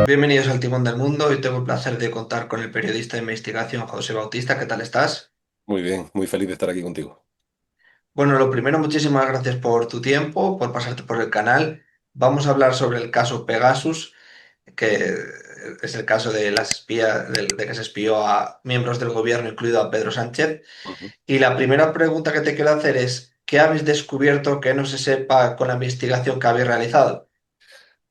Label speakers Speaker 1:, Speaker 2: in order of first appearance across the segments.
Speaker 1: Bienvenidos al Timón del Mundo. Hoy tengo el placer de contar con el periodista de investigación José Bautista. ¿Qué tal estás?
Speaker 2: Muy bien, muy feliz de estar aquí contigo.
Speaker 1: Bueno, lo primero, muchísimas gracias por tu tiempo, por pasarte por el canal. Vamos a hablar sobre el caso Pegasus, que es el caso de las espías, de que se espió a miembros del gobierno, incluido a Pedro Sánchez.
Speaker 2: Ujú.
Speaker 1: Y la primera pregunta que te quiero hacer es, ¿qué habéis descubierto que no se sepa con la investigación que habéis realizado?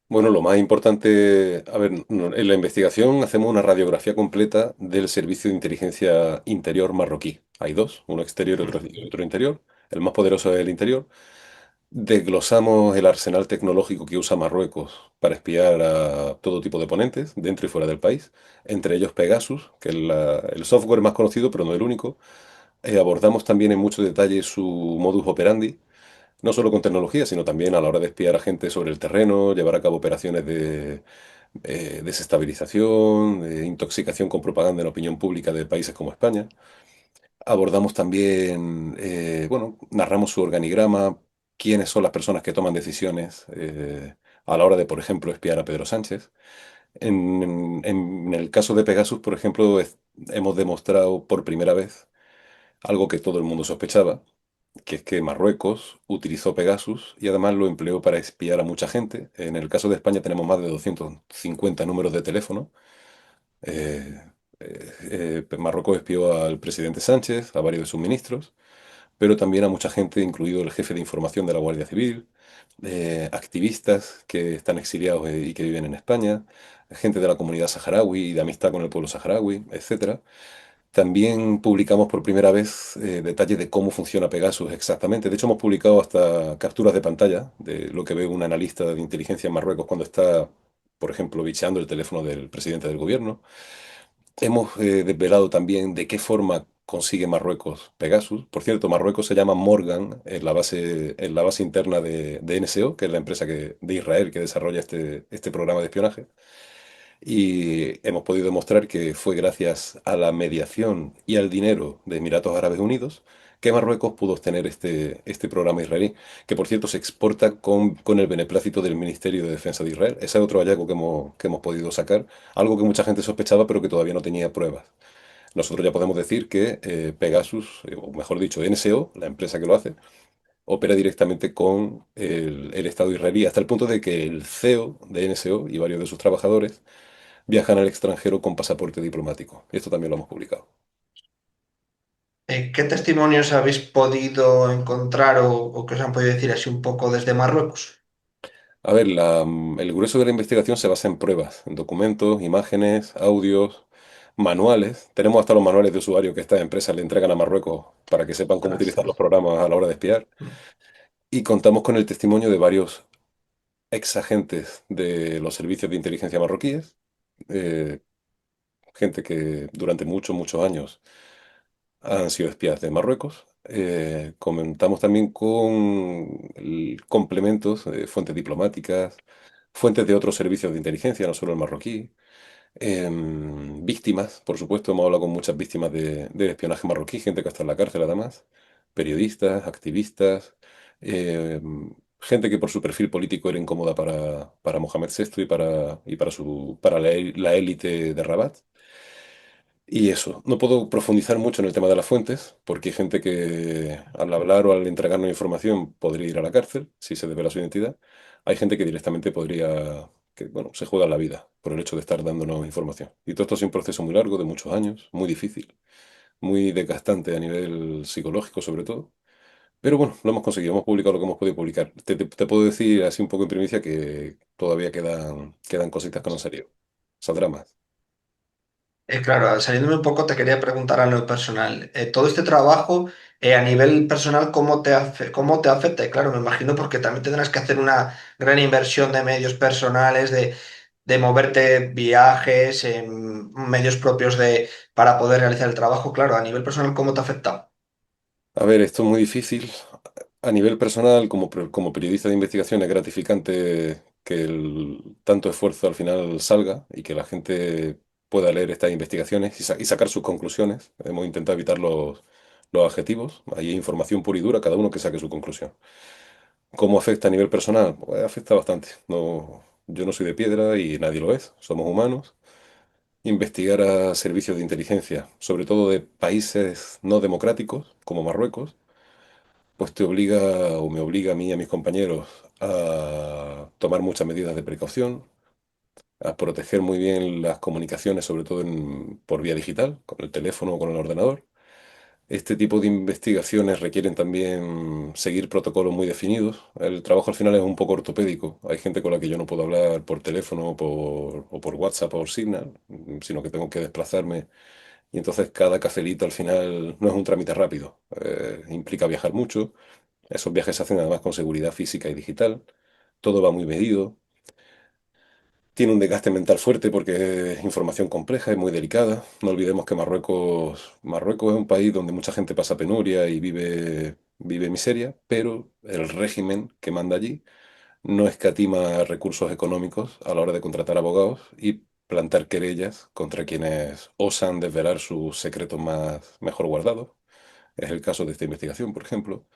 Speaker 2: Bueno, lo más importante, a ver, en la investigación hacemos una radiografía completa del Servicio de Inteligencia Interior marroquí. Hay dos, uno exterior y otro interior. El más poderoso es el interior. Desglosamos el arsenal tecnológico que usa Marruecos para espiar a todo tipo de oponentes, dentro y fuera del país, entre ellos Pegasus, que es el software más conocido, pero no el único. Abordamos también en mucho detalle su modus operandi. No solo con tecnología, sino también a la hora de espiar a gente sobre el terreno, llevar a cabo operaciones de desestabilización, de intoxicación con propaganda en opinión pública de países como España. Abordamos también, bueno, narramos su organigrama, quiénes son las personas que toman decisiones a la hora de, por ejemplo, espiar a Pedro Sánchez. En el caso de Pegasus, por ejemplo, hemos demostrado por primera vez algo que todo el mundo sospechaba, que es que Marruecos utilizó Pegasus y además lo empleó para espiar a mucha gente. En el caso de España tenemos más de 250 números de teléfono. Eh, Marruecos espió al presidente Sánchez, a varios de sus ministros, pero también a mucha gente, incluido el jefe de información de la Guardia Civil, activistas que están exiliados y que viven en España, gente de la comunidad saharaui y de amistad con el pueblo saharaui, etcétera. También publicamos por primera vez detalles de cómo funciona Pegasus exactamente. De hecho, hemos publicado hasta capturas de pantalla de lo que ve un analista de inteligencia en Marruecos cuando está, por ejemplo, bicheando el teléfono del presidente del gobierno. Hemos desvelado también de qué forma consigue Marruecos Pegasus. Por cierto, Marruecos se llama Morgan en la base interna de NSO, que es la empresa de Israel que desarrolla este programa de espionaje. Y hemos podido demostrar que fue gracias a la mediación y al dinero de Emiratos Árabes Unidos que Marruecos pudo obtener este programa israelí, que por cierto se exporta con el beneplácito del Ministerio de Defensa de Israel. Ese es otro hallazgo que hemos podido sacar, algo que mucha gente sospechaba pero que todavía no tenía pruebas. Nosotros ya podemos decir que Pegasus, o mejor dicho, NSO, la empresa que lo hace, opera directamente con el Estado israelí, hasta el punto de que el CEO de NSO y varios de sus trabajadores viajan al extranjero con pasaporte diplomático. Esto también lo hemos publicado.
Speaker 1: ¿Qué testimonios habéis podido encontrar o que os han podido decir así un poco desde Marruecos?
Speaker 2: A ver, el grueso de la investigación se basa en pruebas, en documentos, imágenes, audios, manuales. Tenemos hasta los manuales de usuario que estas empresas le entregan a Marruecos para que sepan cómo
Speaker 1: Ostras.
Speaker 2: utilizar los programas a la hora de espiar. Y contamos con el testimonio de varios ex agentes de los servicios de inteligencia marroquíes, eh, gente que durante muchos, muchos años han sido espías de Marruecos. Comentamos también con complementos, fuentes diplomáticas, fuentes de otros servicios de inteligencia, no solo el marroquí. Víctimas, por supuesto, hemos hablado con muchas víctimas del espionaje marroquí, gente que está en la cárcel además, periodistas, activistas, gente que por su perfil político era incómoda para Mohamed VI y para la élite de Rabat. Y eso, no puedo profundizar mucho en el tema de las fuentes, porque hay gente que al hablar o al entregarnos información podría ir a la cárcel si se devela su identidad. Hay gente que directamente podría, que bueno, se juega la vida por el hecho de estar dándonos información. Y todo esto es un proceso muy largo, de muchos años, muy difícil, muy desgastante a nivel psicológico sobre todo. Pero bueno, lo hemos conseguido, hemos publicado lo que hemos podido publicar. Te puedo decir así un poco en primicia que todavía quedan cositas que no han salido. Saldrá más.
Speaker 1: Claro, saliéndome un poco, te quería preguntar a lo personal. Todo este trabajo, a nivel personal, cómo te afecta? Y claro, me imagino porque también tendrás que hacer una gran inversión de medios personales, de moverte viajes, en medios propios para poder realizar el trabajo. Claro, a nivel personal, ¿cómo te afecta?
Speaker 2: A ver, esto es muy difícil. A nivel personal, como periodista de investigación, es gratificante que tanto esfuerzo al final salga y que la gente pueda leer estas investigaciones y sacar sus conclusiones. Hemos intentado evitar los adjetivos, ahí hay información pura y dura, cada uno que saque su conclusión. ¿Cómo afecta a nivel personal? Pues afecta bastante. No, yo no soy de piedra y nadie lo es, somos humanos. Investigar a servicios de inteligencia, sobre todo de países no democráticos, como Marruecos, pues te obliga o me obliga a mí y a mis compañeros a tomar muchas medidas de precaución, a proteger muy bien las comunicaciones, sobre todo por vía digital, con el teléfono o con el ordenador. Este tipo de investigaciones requieren también seguir protocolos muy definidos. El trabajo al final es un poco ortopédico. Hay gente con la que yo no puedo hablar por teléfono o por WhatsApp o por Signal, sino que tengo que desplazarme. Y entonces cada cafelito al final no es un trámite rápido. Implica viajar mucho. Esos viajes se hacen además con seguridad física y digital. Todo va muy medido. Tiene un desgaste mental fuerte porque es información compleja y muy delicada. No olvidemos que Marruecos es un país donde mucha gente pasa penuria y vive miseria, pero el régimen que manda allí no escatima recursos económicos a la hora de contratar abogados y plantar querellas contra quienes osan desvelar sus secretos mejor guardados. Es el caso de esta investigación, por ejemplo.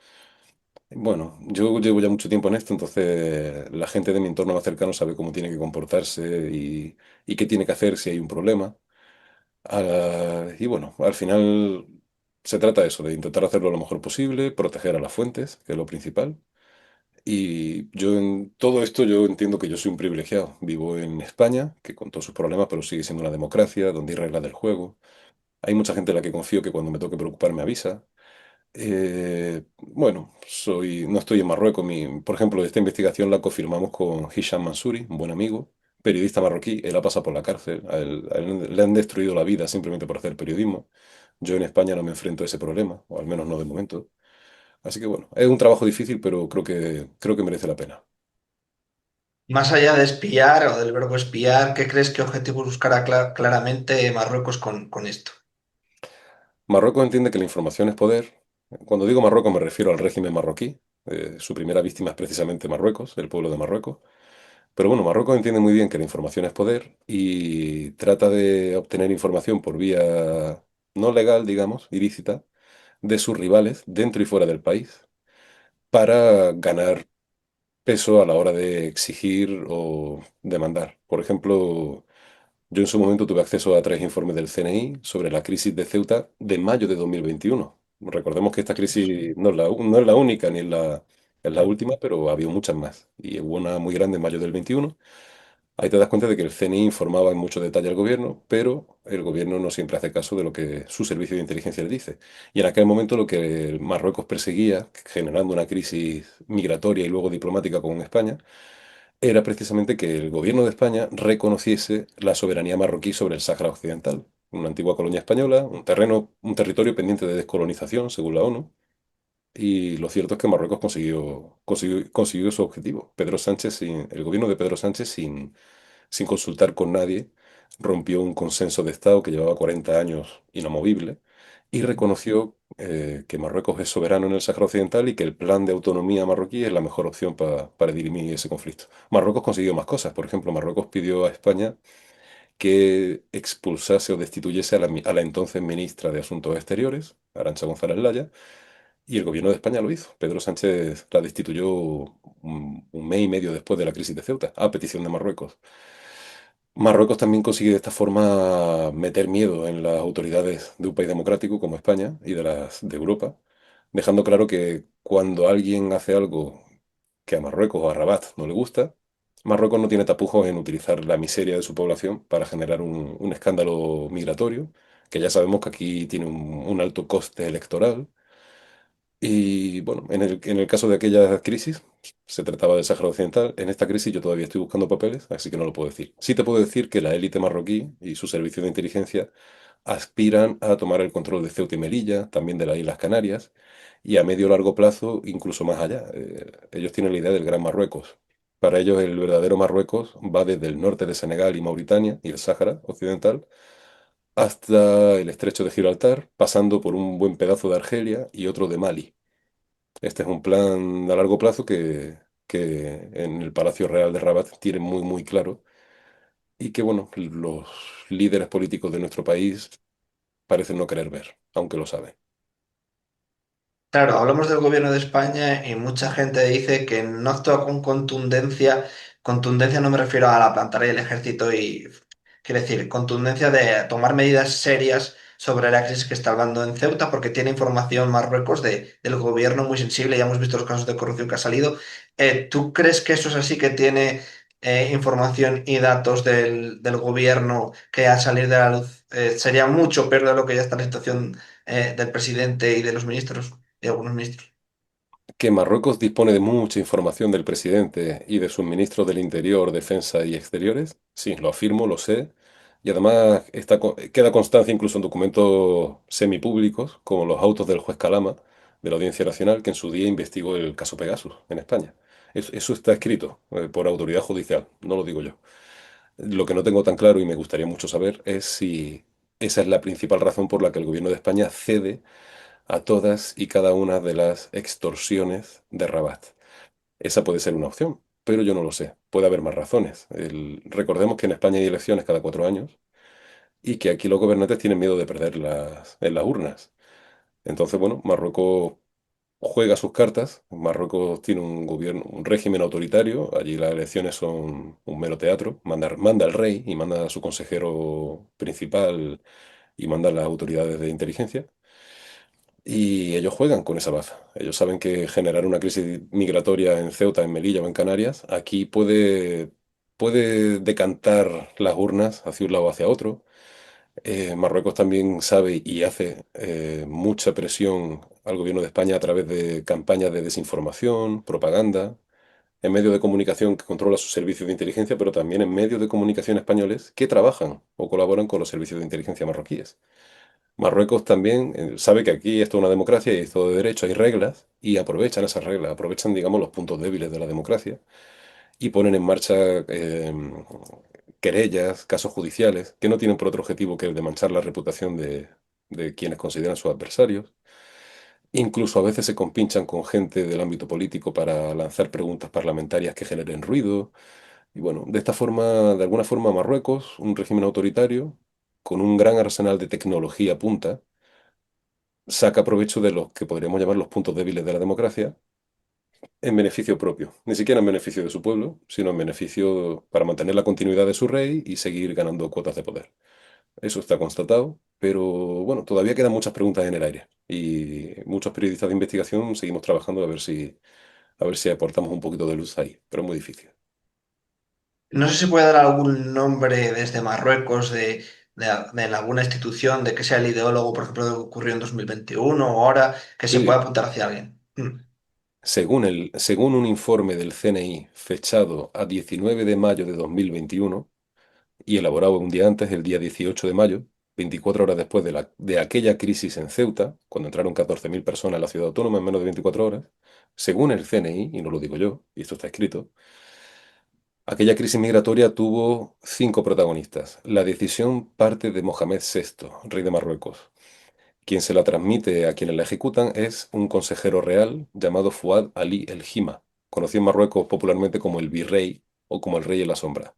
Speaker 2: Bueno, yo llevo ya mucho tiempo en esto, entonces la gente de mi entorno más cercano sabe cómo tiene que comportarse y qué tiene que hacer si hay un problema. Y bueno, al final se trata de eso, de intentar hacerlo lo mejor posible, proteger a las fuentes, que es lo principal. Y yo en todo esto yo entiendo que yo soy un privilegiado. Vivo en España, que con todos sus problemas, pero sigue siendo una democracia, donde hay reglas del juego. Hay mucha gente en la que confío que cuando me toque preocupar me avisa. Bueno, no estoy en Marruecos. Por ejemplo, esta investigación la confirmamos con Hisham Mansouri, un buen amigo, periodista marroquí. Él ha pasado por la cárcel. A él le han destruido la vida simplemente por hacer periodismo. Yo en España no me enfrento a ese problema, o al menos no de momento. Así que bueno, es un trabajo difícil, pero creo que merece la pena.
Speaker 1: Más allá de espiar o del verbo espiar, ¿qué crees que objetivos buscará claramente Marruecos con esto?
Speaker 2: Marruecos entiende que la información es poder. Cuando digo Marruecos me refiero al régimen marroquí. Su primera víctima es precisamente Marruecos, el pueblo de Marruecos. Pero bueno, Marruecos entiende muy bien que la información es poder y trata de obtener información por vía no legal, digamos, ilícita, de sus rivales dentro y fuera del país para ganar peso a la hora de exigir o demandar. Por ejemplo, yo en su momento tuve acceso a 3 informes del CNI sobre la crisis de Ceuta de mayo de 2021. Recordemos que esta crisis no es la única ni es la última, pero había muchas más. Y hubo una muy grande en mayo del 21. Ahí te das cuenta de que el CNI informaba en mucho detalle al gobierno, pero el gobierno no siempre hace caso de lo que su servicio de inteligencia le dice. Y en aquel momento lo que Marruecos perseguía, generando una crisis migratoria y luego diplomática con España, era precisamente que el gobierno de España reconociese la soberanía marroquí sobre el Sáhara Occidental, una antigua colonia española, un territorio pendiente de descolonización, según la ONU. Y lo cierto es que Marruecos consiguió su objetivo. El gobierno de Pedro Sánchez, sin consultar con nadie, rompió un consenso de Estado que llevaba 40 años inamovible y reconoció que Marruecos es soberano en el Sáhara Occidental y que el plan de autonomía marroquí es la mejor opción para dirimir ese conflicto. Marruecos consiguió más cosas. Por ejemplo, Marruecos pidió a España que expulsase o destituyese a la entonces ministra de Asuntos Exteriores, Arantxa González Laya, y el gobierno de España lo hizo. Pedro Sánchez la destituyó un mes y medio después de la crisis de Ceuta, a petición de Marruecos. Marruecos también consigue de esta forma meter miedo en las autoridades de un país democrático como España y de Europa, dejando claro que cuando alguien hace algo que a Marruecos o a Rabat no le gusta, Marruecos no tiene tapujos en utilizar la miseria de su población para generar un escándalo migratorio, que ya sabemos que aquí tiene un alto coste electoral y bueno, en el caso de aquella crisis, se trataba del Sáhara Occidental. En esta crisis yo todavía estoy buscando papeles, así que no lo puedo decir. Sí te puedo decir que la élite marroquí y su servicio de inteligencia aspiran a tomar el control de Ceuta y Melilla, también de las Islas Canarias, y a medio o largo plazo, incluso más allá. Ellos tienen la idea del Gran Marruecos. Para ellos, el verdadero Marruecos va desde el norte de Senegal y Mauritania y el Sáhara Occidental hasta el estrecho de Gibraltar, pasando por un buen pedazo de Argelia y otro de Mali. Este es un plan a largo plazo que en el Palacio Real de Rabat tienen muy, muy claro y que, bueno, los líderes políticos de nuestro país parecen no querer ver, aunque lo saben.
Speaker 1: Claro, hablamos del gobierno de España y mucha gente dice que no actúa con contundencia. Contundencia no me refiero a la plantar el ejército y, quiero decir, contundencia de tomar medidas serias sobre la crisis que está hablando en Ceuta, porque tiene información Marruecos del gobierno muy sensible. Ya hemos visto los casos de corrupción que ha salido. ¿Tú crees que eso es así, que tiene información y datos del gobierno que al salir de la luz sería mucho peor de lo que ya está la situación del presidente y de los ministros? Y algunos ministros?
Speaker 2: Que Marruecos dispone de mucha información del presidente y de sus ministros del Interior, Defensa y Exteriores. Sí, lo afirmo, lo sé. Y además queda constancia incluso en documentos semipúblicos, como los autos del juez Calama, de la Audiencia Nacional, que en su día investigó el caso Pegasus en España. Eso está escrito por autoridad judicial, no lo digo yo. Lo que no tengo tan claro y me gustaría mucho saber es si esa es la principal razón por la que el gobierno de España cede a todas y cada una de las extorsiones de Rabat. Esa puede ser una opción, pero yo no lo sé. Puede haber más razones. Recordemos que en España hay elecciones cada 4 años y que aquí los gobernantes tienen miedo de perder en las urnas. Entonces, bueno, Marruecos juega sus cartas. Marruecos tiene un gobierno, un régimen autoritario. Allí las elecciones son un mero teatro. Manda al rey y manda a su consejero principal y manda a las autoridades de inteligencia. Y ellos juegan con esa baza. Ellos saben que generar una crisis migratoria en Ceuta, en Melilla o en Canarias, aquí puede decantar las urnas hacia un lado o hacia otro. Marruecos también sabe y hace mucha presión al gobierno de España a través de campañas de desinformación, propaganda, en medios de comunicación que controla sus servicios de inteligencia, pero también en medios de comunicación españoles que trabajan o colaboran con los servicios de inteligencia marroquíes. Marruecos también sabe que aquí esto es una democracia y esto de derecho, hay reglas y aprovechan esas reglas, aprovechan, digamos, los puntos débiles de la democracia y ponen en marcha querellas, casos judiciales que no tienen por otro objetivo que el de manchar la reputación de quienes consideran sus adversarios. Incluso a veces se compinchan con gente del ámbito político para lanzar preguntas parlamentarias que generen ruido. Y bueno, de esta forma, de alguna forma, Marruecos, un régimen autoritario, con un gran arsenal de tecnología punta, saca provecho de los que podríamos llamar los puntos débiles de la democracia en beneficio propio. Ni siquiera en beneficio de su pueblo, sino en beneficio para mantener la continuidad de su rey y seguir ganando cuotas de poder. Eso está constatado, pero bueno, todavía quedan muchas preguntas en el aire y muchos periodistas de investigación seguimos trabajando a ver si aportamos un poquito de luz ahí, pero es muy difícil.
Speaker 1: No sé si puede dar algún nombre desde Marruecos de alguna institución, de que sea el ideólogo, por ejemplo, de lo que ocurrió en 2021 o ahora, que se pueda
Speaker 2: Sí,
Speaker 1: apuntar hacia alguien.
Speaker 2: según un informe del CNI fechado a 19 de mayo de 2021, y elaborado un día antes, el día 18 de mayo, 24 horas después de aquella crisis en Ceuta, cuando entraron 14.000 personas a la ciudad autónoma en menos de 24 horas, según el CNI, y no lo digo yo, y esto está escrito, aquella crisis migratoria tuvo 5 protagonistas. La decisión parte de Mohamed VI, rey de Marruecos. Quien se la transmite a quienes la ejecutan es un consejero real llamado Fuad Ali El Hima, conocido en Marruecos popularmente como el virrey o como el rey en la sombra.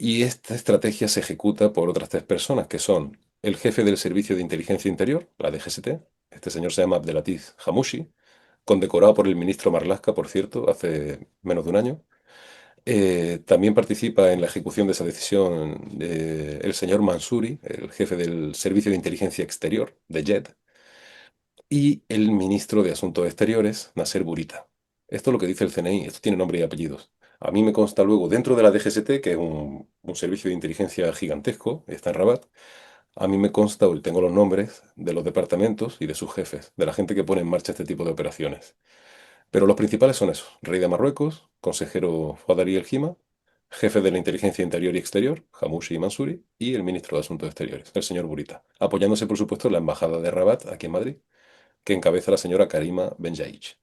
Speaker 2: Y esta estrategia se ejecuta por otras 3 personas, que son el jefe del Servicio de Inteligencia Interior, la DGST, este señor se llama Abdelatif Hamouchi, condecorado por el ministro Marlaska, por cierto, hace menos de un año. También participa en la ejecución de esa decisión el señor Mansouri, el jefe del Servicio de Inteligencia Exterior, de JED, y el ministro de Asuntos Exteriores, Nasser Bourita. Esto es lo que dice el CNI, esto tiene nombre y apellidos. A mí me consta luego, dentro de la DGST, que es un servicio de inteligencia gigantesco, está en Rabat, a mí me consta, o tengo los nombres de los departamentos y de sus jefes, de la gente que pone en marcha este tipo de operaciones. Pero los principales son esos: rey de Marruecos, consejero Fadari El Hima, jefe de la inteligencia interior y exterior, Hamouchi y Mansouri, y el ministro de Asuntos Exteriores, el señor Burita, apoyándose, por supuesto, en la embajada de Rabat, aquí en Madrid, que encabeza la señora Karima Benjaich.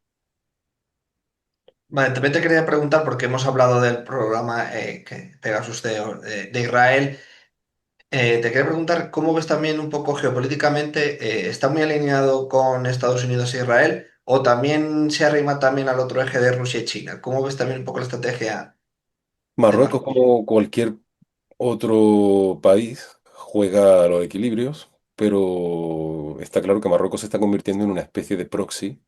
Speaker 1: Vale, también te quería preguntar, porque hemos hablado del programa que Pegasus de Israel. Te quería preguntar cómo ves también un poco geopolíticamente, ¿está muy alineado con Estados Unidos e Israel o también se arrima también al otro eje de Rusia y China? ¿Cómo ves también un poco la estrategia de
Speaker 2: Marruecos,
Speaker 1: Marruecos?
Speaker 2: como cualquier otro país, juega a los equilibrios. pero está claro que Marruecos se está convirtiendo en una especie de proxy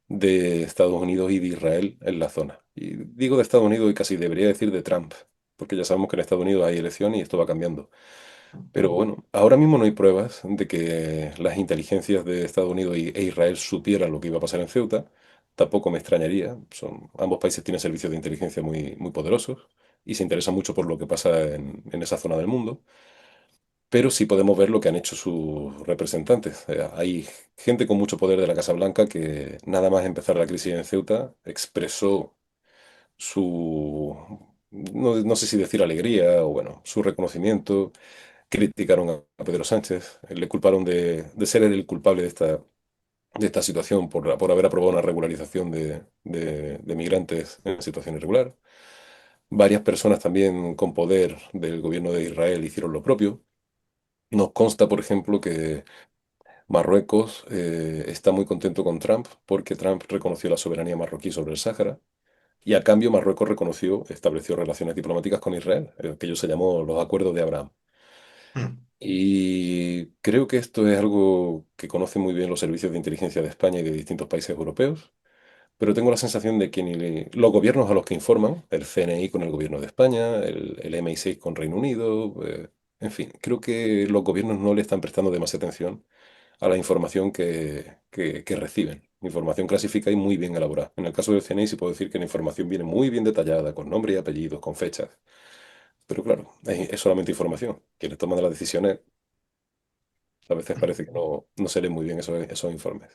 Speaker 2: de Estados Unidos y de Israel en la zona. Y digo de Estados Unidos y casi debería decir de Trump, porque ya sabemos que en Estados Unidos hay elecciones y esto va cambiando. Pero bueno, ahora mismo no hay pruebas de que las inteligencias de Estados Unidos e Israel supieran lo que iba a pasar en Ceuta. Tampoco me extrañaría. Ambos países tienen servicios de inteligencia muy, muy poderosos y se interesan mucho por lo que pasa en esa zona del mundo. Pero sí podemos ver lo que han hecho sus representantes. Hay gente con mucho poder de la Casa Blanca que nada más empezar la crisis en Ceuta expresó su, no sé si decir alegría o bueno, su reconocimiento. Criticaron a Pedro Sánchez, le culparon de ser él el culpable de esta situación por haber aprobado una regularización de migrantes en situación irregular. Varias personas también con poder del gobierno de Israel hicieron lo propio. Nos consta, por ejemplo, que Marruecos está muy contento con Trump porque Trump reconoció la soberanía marroquí sobre el Sáhara y a cambio Marruecos estableció relaciones diplomáticas con Israel, que ellos se llamó los Acuerdos de Abraham.
Speaker 1: Mm.
Speaker 2: Y creo que esto es algo que conocen muy bien los servicios de inteligencia de España y de distintos países europeos, pero tengo la sensación de que ni los gobiernos a los que informan, el CNI con el gobierno de España, el MI6 con Reino Unido, en fin, creo que los gobiernos no le están prestando demasiada atención a la información que reciben. Información clasificada y muy bien elaborada. En el caso del CNI sí puedo decir que la información viene muy bien detallada, con nombre y apellidos, con fechas. Pero claro, es solamente información. Quienes toman las decisiones a veces parece que no se leen muy bien esos informes.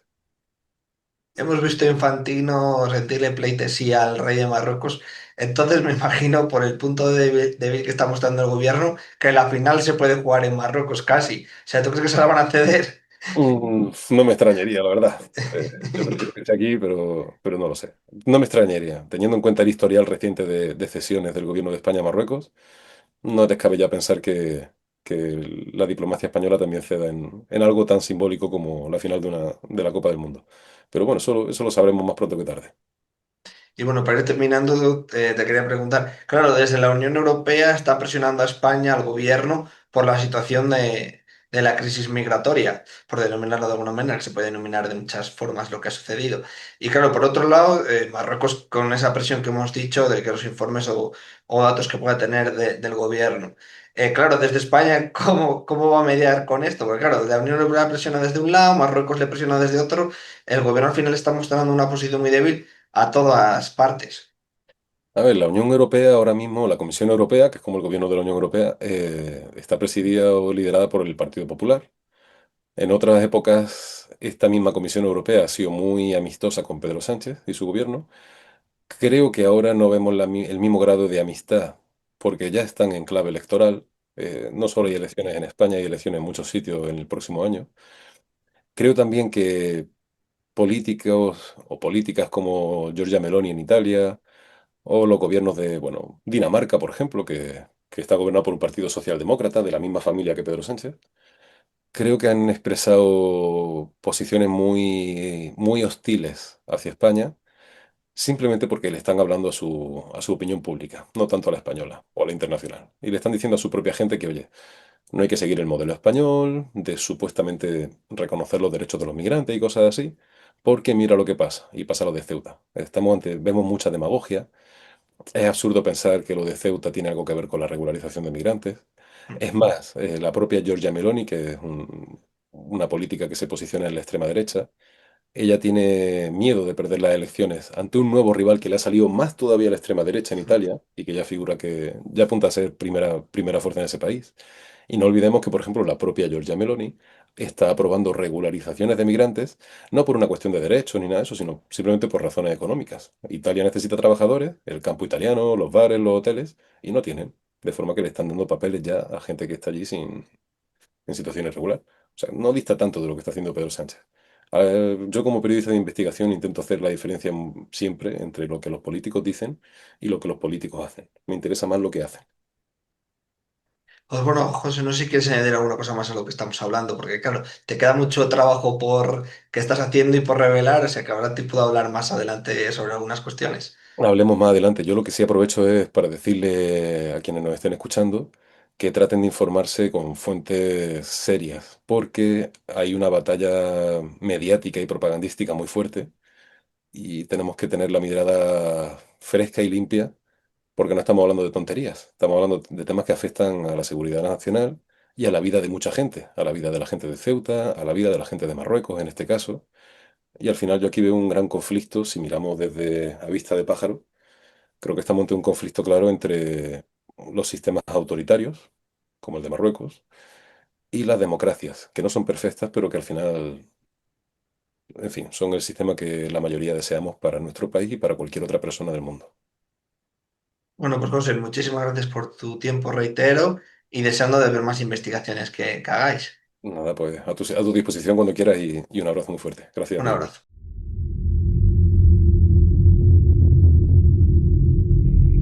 Speaker 1: Hemos visto a Infantino rendirle pleitesía al rey de Marruecos, entonces me imagino por el punto débil que está mostrando el gobierno que la final se puede jugar en Marruecos casi. O sea, ¿tú crees que se la van a ceder?
Speaker 2: No me extrañaría, la verdad. Yo prefiero que esté aquí, pero no lo sé. No me extrañaría. Teniendo en cuenta el historial reciente de cesiones del gobierno de España a Marruecos, no es descabellado pensar que la diplomacia española también ceda en algo tan simbólico como la final de la Copa del Mundo. Pero bueno, eso lo sabremos más pronto que tarde.
Speaker 1: Y bueno, para ir terminando, te quería preguntar, claro, desde la Unión Europea está presionando a España, al gobierno, por la situación de la crisis migratoria, por denominarlo de alguna manera, que se puede denominar de muchas formas lo que ha sucedido. Y claro, por otro lado, Marruecos con esa presión que hemos dicho de que los informes o datos que pueda tener del gobierno. Claro, desde España, ¿cómo va a mediar con esto? Porque claro, la Unión Europea presiona desde un lado, Marruecos le presiona desde otro, el gobierno al final está mostrando una posición muy débil a todas partes.
Speaker 2: A ver, la Unión Europea ahora mismo, la Comisión Europea, que es como el gobierno de la Unión Europea, está presidida o liderada por el Partido Popular. En otras épocas, esta misma Comisión Europea ha sido muy amistosa con Pedro Sánchez y su gobierno. Creo que ahora no vemos el mismo grado de amistad, porque ya están en clave electoral. No solo hay elecciones en España, hay elecciones en muchos sitios en el próximo año. Creo también que políticos o políticas como Giorgia Meloni en Italia, o los gobiernos de, bueno, Dinamarca, por ejemplo, que está gobernado por un partido socialdemócrata de la misma familia que Pedro Sánchez, creo que han expresado posiciones muy, muy hostiles hacia España, simplemente porque le están hablando a su opinión pública, no tanto a la española o a la internacional. Y le están diciendo a su propia gente que, oye, no hay que seguir el modelo español, de supuestamente reconocer los derechos de los migrantes y cosas así, porque mira lo que pasa, y pasa lo de Ceuta. Vemos mucha demagogia. Es absurdo pensar que lo de Ceuta tiene algo que ver con la regularización de migrantes. Es más, la propia Giorgia Meloni, que es una política que se posiciona en la extrema derecha, ella tiene miedo de perder las elecciones ante un nuevo rival que le ha salido más todavía a la extrema derecha en Italia y que ya figura que ya apunta a ser primera fuerza en ese país. Y no olvidemos que, por ejemplo, la propia Giorgia Meloni está aprobando regularizaciones de migrantes, no por una cuestión de derechos ni nada de eso, sino simplemente por razones económicas. Italia necesita trabajadores, el campo italiano, los bares, los hoteles, y no tienen. De forma que le están dando papeles ya a gente que está allí en situación irregular. O sea, no dista tanto de lo que está haciendo Pedro Sánchez. Yo como periodista de investigación intento hacer la diferencia siempre entre lo que los políticos dicen y lo que los políticos hacen. Me interesa más lo que hacen.
Speaker 1: Pues bueno, José, no sé si quieres añadir alguna cosa más a lo que estamos hablando, porque claro, te queda mucho trabajo por que estás haciendo y por revelar, o sea que ahora te puedo hablar más adelante sobre algunas cuestiones.
Speaker 2: Hablemos más adelante. Yo lo que sí aprovecho es para decirle a quienes nos estén escuchando que traten de informarse con fuentes serias, porque hay una batalla mediática y propagandística muy fuerte y tenemos que tener la mirada fresca y limpia, porque no estamos hablando de tonterías, estamos hablando de temas que afectan a la seguridad nacional y a la vida de mucha gente, a la vida de la gente de Ceuta, a la vida de la gente de Marruecos en este caso. Y al final yo aquí veo un gran conflicto, si miramos desde a vista de pájaro, creo que estamos ante un conflicto claro entre los sistemas autoritarios, como el de Marruecos, y las democracias, que no son perfectas, pero que al final, en fin, son el sistema que la mayoría deseamos para nuestro país y para cualquier otra persona del mundo.
Speaker 1: Bueno, pues José, muchísimas gracias por tu tiempo, reitero, y deseando de ver más investigaciones que hagáis.
Speaker 2: Nada, pues a tu disposición cuando quieras y un abrazo muy fuerte. Gracias,
Speaker 1: Un
Speaker 2: amigo mío.
Speaker 1: abrazo.